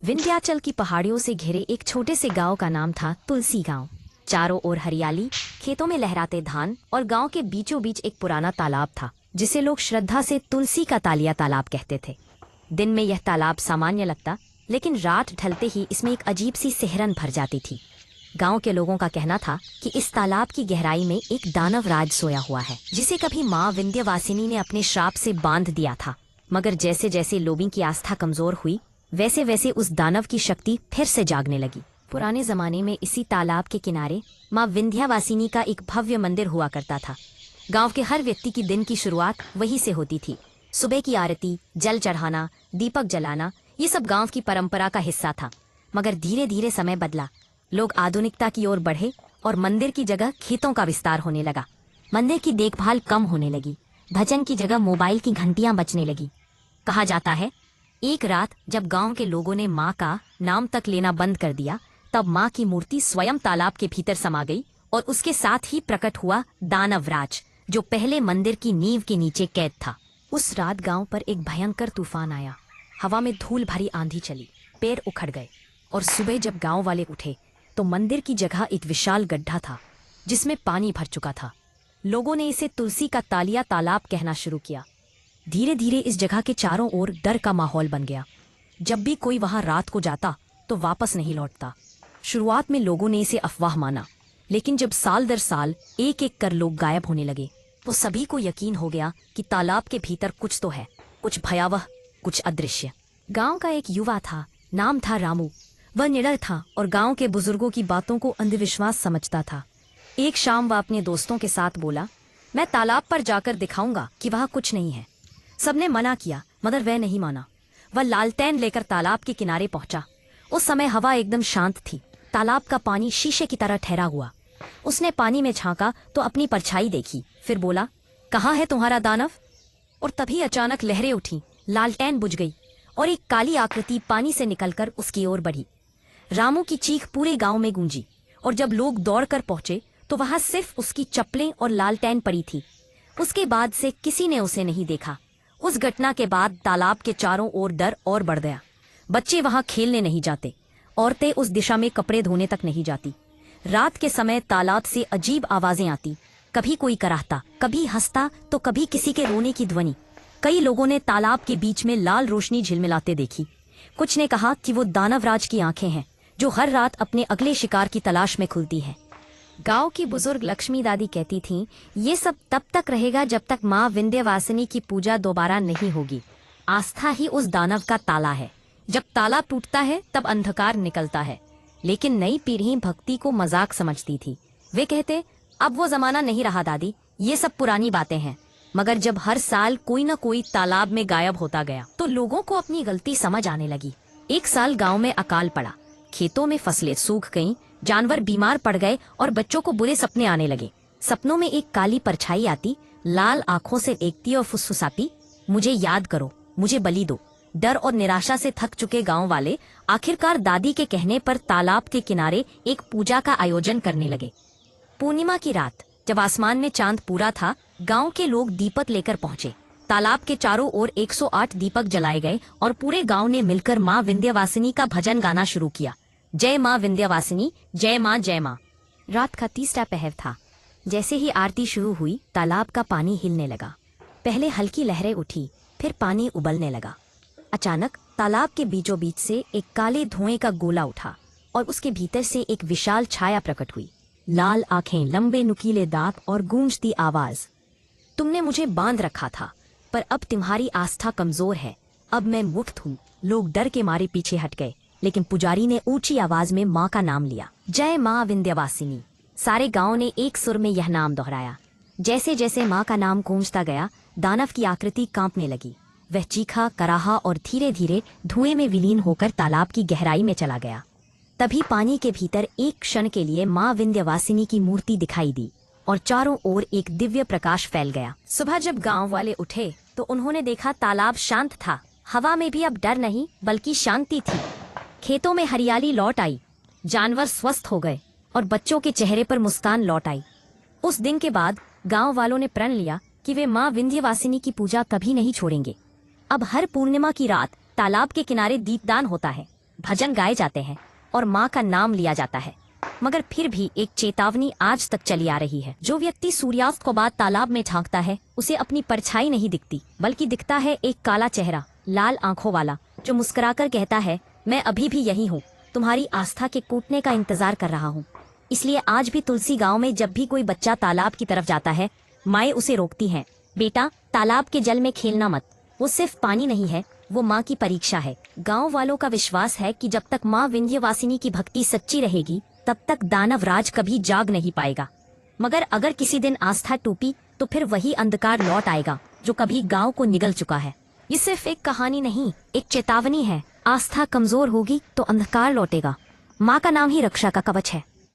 विंध्याचल की पहाड़ियों से घिरे एक छोटे से गांव का नाम था तुलसी गांव। चारों ओर हरियाली, खेतों में लहराते धान और गांव के बीचों बीच एक पुराना तालाब था जिसे लोग श्रद्धा से तुलसी का तालिया तालाब कहते थे। दिन में यह तालाब सामान्य लगता, लेकिन रात ढलते ही इसमें एक अजीब सी सिहरन भर जाती थी। गांव के लोगों का कहना था कि इस तालाब की गहराई में एक दानव राज सोया हुआ है, जिसे कभी माँ विंध्यवासिनी ने अपने श्राप से बांध दिया था। मगर जैसे जैसे लोगों की आस्था कमजोर हुई, वैसे वैसे उस दानव की शक्ति फिर से जागने लगी। पुराने जमाने में इसी तालाब के किनारे माँ विंध्यवासिनी का एक भव्य मंदिर हुआ करता था। गांव के हर व्यक्ति की दिन की शुरुआत वहीं से होती थी। सुबह की आरती, जल चढ़ाना, दीपक जलाना, ये सब गांव की परंपरा का हिस्सा था। मगर धीरे धीरे समय बदला, लोग आधुनिकता की ओर बढ़े और मंदिर की जगह खेतों का विस्तार होने लगा। मंदिर की देखभाल कम होने लगी, भजन की जगह मोबाइल की घंटियां बजने लगी। कहा जाता है, एक रात जब गांव के लोगों ने माँ का नाम तक लेना बंद कर दिया, तब माँ की मूर्ति स्वयं तालाब के भीतर समा गई और उसके साथ ही प्रकट हुआ दानवराज, जो पहले मंदिर की नींव के नीचे कैद था। उस रात गांव पर एक भयंकर तूफान आया। हवा में धूल भरी आंधी चली, पेड़ उखड़ गए और सुबह जब गांव वाले उठे तो मंदिर की जगह एक विशाल गड्ढा था जिसमें पानी भर चुका था। लोगों ने इसे तुलसी का तालिया तालाब कहना शुरू किया। धीरे धीरे इस जगह के चारों ओर डर का माहौल बन गया। जब भी कोई वहां रात को जाता तो वापस नहीं लौटता। शुरुआत में लोगों ने इसे अफवाह माना, लेकिन जब साल दर साल एक एक कर लोग गायब होने लगे तो सभी को यकीन हो गया कि तालाब के भीतर कुछ तो है, कुछ भयावह, कुछ अदृश्य। गांव का एक युवा था, नाम था रामू। वह निडर था और गांव के बुजुर्गों की बातों को अंधविश्वास समझता था। एक शाम वह अपने दोस्तों के साथ बोला, मैं तालाब पर जाकर दिखाऊंगा कि वहां कुछ नहीं है। सबने मना किया, मगर वह नहीं माना। वह लालटेन लेकर तालाब के किनारे पहुंचा। उस समय हवा एकदम शांत थी। तालाब का पानी शीशे की तरह ठहरा हुआ। उसने पानी में झांका तो अपनी परछाई देखी, फिर बोला, कहाँ है तुम्हारा दानव? और तभी अचानक लहरें उठी, लालटेन बुझ गई और एक काली आकृति पानी से निकलकर उसकी ओर बढ़ी। रामू की चीख पूरे गांव में गूंजी और जब लोग दौड़कर पहुंचे तो वहां सिर्फ उसकी चप्पलें और लालटेन पड़ी थी। उसके बाद से किसी ने उसे नहीं देखा। उस घटना के बाद तालाब के चारों ओर डर और बढ़ गया। बच्चे वहां खेलने नहीं जाते, औरतें उस दिशा में कपड़े धोने तक नहीं जाती। रात के समय तालाब से अजीब आवाजें आती, कभी कोई कराहता, कभी हंसता तो कभी किसी के रोने की ध्वनि। कई लोगों ने तालाब के बीच में लाल रोशनी झिलमिलाते देखी। कुछ ने कहा कि वो दानवराज की आंखें हैं जो हर रात अपने अगले शिकार की तलाश में खुलती है। गांव की बुजुर्ग लक्ष्मी दादी कहती थीं, ये सब तब तक रहेगा जब तक माँ विंध्यवासिनी की पूजा दोबारा नहीं होगी। आस्था ही उस दानव का ताला है। जब ताला टूटता है तब अंधकार निकलता है। लेकिन नई पीढ़ी भक्ति को मजाक समझती थी। वे कहते, अब वो जमाना नहीं रहा दादी, ये सब पुरानी बातें हैं। मगर जब हर साल कोई न कोई तालाब में गायब होता गया तो लोगों को अपनी गलती समझ आने लगी। एक साल गाँव में अकाल पड़ा, खेतों में फसलें सूख गईं, जानवर बीमार पड़ गए और बच्चों को बुरे सपने आने लगे। सपनों में एक काली परछाई आती, लाल आंखों से देखती और फुसफुसाती, मुझे याद करो, मुझे बलि दो। डर और निराशा से थक चुके गांव वाले आखिरकार दादी के कहने पर तालाब के किनारे एक पूजा का आयोजन करने लगे। पूर्णिमा की रात जब आसमान में चांद पूरा था, गांव के लोग दीपक लेकर पहुंचे। तालाब के चारों ओर 108 दीपक जलाए गए और पूरे गांव ने मिलकर माँ विंध्यवासिनी का भजन गाना शुरू किया। जय माँ विंध्यवासिनी, जय माँ, जय माँ। रात का तीसरा पहर था। जैसे ही आरती शुरू हुई, तालाब का पानी हिलने लगा। पहले हल्की लहरें उठी, फिर पानी उबलने लगा। अचानक तालाब के बीचों बीच से एक काले धुएं का गोला उठा और उसके भीतर से एक विशाल छाया प्रकट हुई। लाल आंखें, लंबे नुकीले दांत और गूंजती आवाज, तुमने मुझे बांध रखा था, पर अब तुम्हारी आस्था कमजोर है। अब मैं मुक्त हूँ। लोग डर के मारे पीछे हट गए, लेकिन पुजारी ने ऊंची आवाज में माँ का नाम लिया, जय माँ विंध्यवासिनी। सारे गांव ने एक सुर में यह नाम दोहराया। जैसे जैसे माँ का नाम गूंजता गया, दानव की आकृति कांपने लगी। वह चीखा, कराहा और धीरे धीरे धुएं में विलीन होकर तालाब की गहराई में चला गया। तभी पानी के भीतर एक क्षण के लिए माँ विंध्यवासिनी की मूर्ति दिखाई दी और चारों ओर एक दिव्य प्रकाश फैल गया। सुबह जब गांव वाले उठे तो उन्होंने देखा तालाब शांत था। हवा में भी अब डर नहीं बल्कि शांति थी। खेतों में हरियाली लौट आई, जानवर स्वस्थ हो गए और बच्चों के चेहरे पर मुस्कान लौट आई। उस दिन के बाद गांव वालों ने प्रण लिया कि वे माँ विंध्यवासिनी की पूजा कभी नहीं छोड़ेंगे। अब हर पूर्णिमा की रात तालाब के किनारे दीपदान होता है। भजन गाए जाते हैं और माँ का नाम लिया जाता है, मगर फिर भी एक चेतावनी आज तक चली आ रही है। जो व्यक्ति सूर्यास्त को बाद तालाब में झांकता है, उसे अपनी परछाई नहीं दिखती, बल्कि दिखता है एक काला चेहरा, लाल आंखों वाला, जो मुस्कुराकर कहता है, मैं अभी भी यही हूँ, तुम्हारी आस्था के कूटने का इंतजार कर रहा हूँ। इसलिए आज भी तुलसी गांव में जब भी कोई बच्चा तालाब की तरफ जाता है, माएँ उसे रोकती हैं। बेटा, तालाब के जल में खेलना मत, वो सिर्फ पानी नहीं है, वो माँ की परीक्षा है। गांव वालों का विश्वास है कि जब तक माँ विंध्यवासिनी की भक्ति सच्ची रहेगी, तब तक दानव राज कभी जाग नहीं पाएगा। मगर अगर किसी दिन आस्था टूटी, तो फिर वही अंधकार लौट आएगा जो कभी गांव को निगल चुका है। ये सिर्फ एक कहानी नहीं, एक चेतावनी है। आस्था कमजोर होगी तो अंधकार लौटेगा। माँ का नाम ही रक्षा का कवच है।